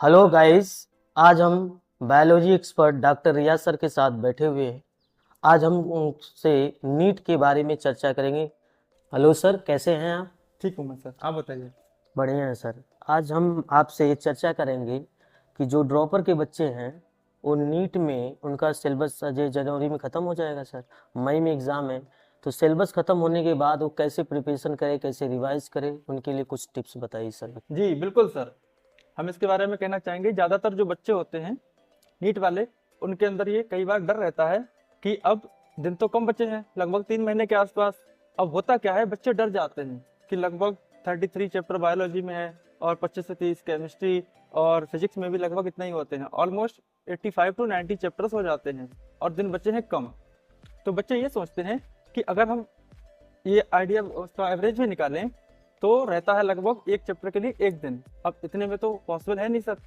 Hello guys. आज हम biology expert doctor रियाज sir के साथ बैठे हुए हैं। आज हम उनसे नीट के बारे में चर्चा करेंगे। हेलो सर, कैसे हैं आप? ठीक हूँ मैं सर, आप बताइए। बढ़िया है सर। आज हम आपसे ये चर्चा करेंगे कि जो ड्रॉपर के बच्चे हैं वो नीट में उनका सिलेबस अजय जनवरी में ख़त्म हो जाएगा सर। मई में एग्ज़ाम है, तो सिलेबस ख़त्म होने के बाद वो कैसे प्रिपरेशन करे, कैसे रिवाइज करे, उनके लिए कुछ टिप्स बताइए सर। जी बिल्कुल सर, हम इसके बारे में कहना चाहेंगे। ज़्यादातर जो बच्चे होते हैं नीट वाले, उनके अंदर ये कई बार डर रहता है कि अब दिन तो कम बचे हैं, लगभग 3 महीने के आसपास। अब होता क्या है, बच्चे डर जाते हैं कि लगभग 33 चैप्टर बायोलॉजी में है और 25 से 30 केमिस्ट्री और फिजिक्स में भी लगभग इतना ही होते हैं। ऑलमोस्ट 85 टू 90 चैप्टर्स हो जाते हैं और दिन बचे हैं कम। तो बच्चे ये सोचते हैं कि अगर हम ये आइडिया उसका एवरेज भी निकालें तो रहता है लगभग एक चैप्टर के लिए एक दिन। अब इतने में तो पॉसिबल है नहीं सर।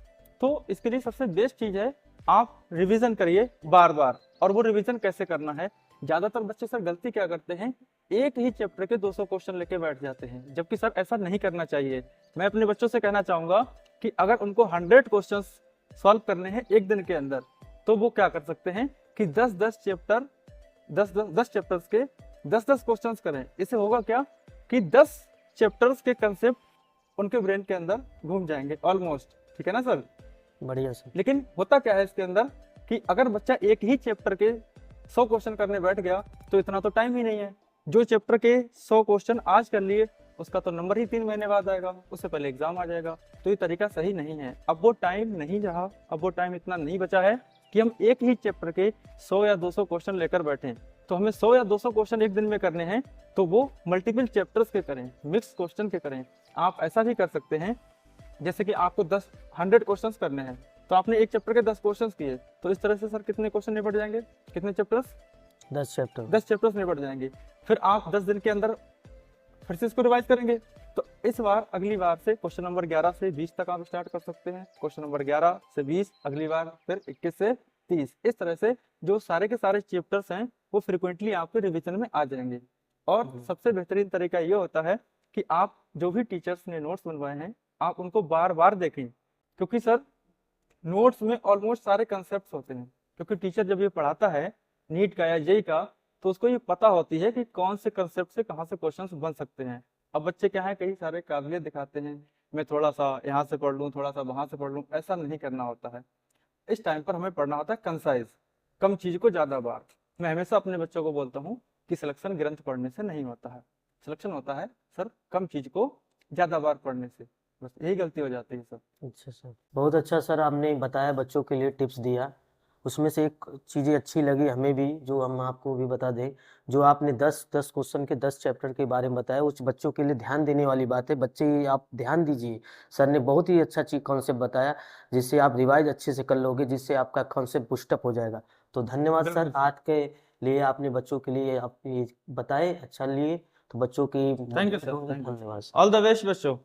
तो इसके लिए सबसे बेस्ट चीज है, आप रिवीजन करिए बार बार। और वो रिवीजन कैसे करना है, ज्यादातर बच्चे सर गलती क्या करते हैं, एक ही चैप्टर के 200 क्वेश्चन लेके बैठ जाते हैं, जबकि सर ऐसा नहीं करना चाहिए। मैं अपने बच्चों से कहना चाहूंगा कि अगर उनको 100 क्वेश्चन सॉल्व करने हैं एक दिन के अंदर, तो वो क्या कर सकते हैं कि 10-10 चैप्टर, 10 चैप्टर्स के 10-10 क्वेश्चंस करें। इससे होगा क्या कि 10 चैप्टर्स के कंसेप्ट उनके ब्रेन के अंदर घूम जाएंगे ऑलमोस्ट। ठीक है ना सर। बढ़िया सर। लेकिन होता क्या है इसके अंदर कि अगर बच्चा एक ही चैप्टर के 100 क्वेश्चन करने बैठ गया तो इतना तो टाइम ही नहीं है। जो चैप्टर के 100 क्वेश्चन आज कर लिए उसका तो नंबर ही 3 महीने बाद आएगा, उससे पहले एग्जाम आ जाएगा। तो ये तरीका सही नहीं है। अब वो टाइम नहीं रहा, अब वो टाइम इतना नहीं बचा है कि हम एक ही चैप्टर के 100 या 200 क्वेश्चन लेकर बैठें। तो हमें 100 या 200 क्वेश्चन एक दिन में करने हैं, तो वो मल्टीपल चैप्टर्स के करें, मिक्स क्वेश्चन के करें। आप ऐसा भी कर सकते हैं, जैसे कि आपको 100 क्वेश्चंस करने हैं, तो आपने एक चैप्टर के 10 क्वेश्चंस किए, तो इस तरह से सर कितने क्वेश्चन निपट जाएंगे, कितने चैप्टर्स, 10 चैप्टर। 10 चैप्टर्स निपट जाएंगे। फिर आप 10 दिन के अंदर फिर से इसको रिवाइज करेंगे। तो इस बार अगली बार से क्वेश्चन नंबर 11 से 20 तक आप स्टार्ट कर सकते हैं, क्वेश्चन नंबर 11 से 20, अगली बार फिर 21 से 30। इस तरह से जो सारे के सारे चैप्टर्स हैं वो फ्रिक्वेंटली आपके रिवीजन में आ जाएंगे। और सबसे बेहतरीन तरीका ये होता है कि आप जो भी टीचर्स ने नोट्स बनवाए हैं आप उनको बार बार देखें, क्योंकि सर नोट्स में ऑलमोस्ट सारे कंसेप्ट होते हैं। क्योंकि टीचर जब ये पढ़ाता है नीट का या जेई का, तो उसको ये पता होती है कि कौन से कंसेप्ट से कहाँ से क्वेश्चंस बन सकते हैं। अब बच्चे क्या है, कई सारे काबिलियत दिखाते हैं, मैं थोड़ा सा यहाँ से पढ़ लूँ, थोड़ा सा वहां से पढ़ लूँ, ऐसा नहीं करना होता है। इस टाइम पर हमें पढ़ना होता है कंसाइज, कम चीज को ज्यादा बार। मैं हमेशा अपने बच्चों को बोलता हूँ कि सिलेक्शन ग्रंथ पढ़ने से नहीं होता है, सिलेक्शन होता है सर कम चीज को ज्यादा बार पढ़ने से। बस यही गलती हो जाती है सर। अच्छा सर, बहुत अच्छा सर, आपने बताया, बच्चों के लिए टिप्स दिया। उसमें से एक चीज़ें अच्छी लगी हमें भी, जो हम आपको भी बता दें। जो आपने 10-10 क्वेश्चन के 10 चैप्टर के बारे में बताया, उस बच्चों के लिए ध्यान देने वाली बात है। बच्चे आप ध्यान दीजिए, सर ने बहुत ही अच्छा चीज कॉन्सेप्ट बताया, जिससे आप रिवाइज अच्छे से कर लोगे, जिससे आपका कॉन्सेप्ट बुस्टअप हो जाएगा। तो धन्यवाद सर, बिल्कुल सर। आज के लिए आपने बच्चों के लिए आप ये बताए, अच्छा लिए। तो बच्चों की थैंक यू मदद सर, करूंगा। Thank you. धन्यवाद। ऑल द बेस्ट बच्चों।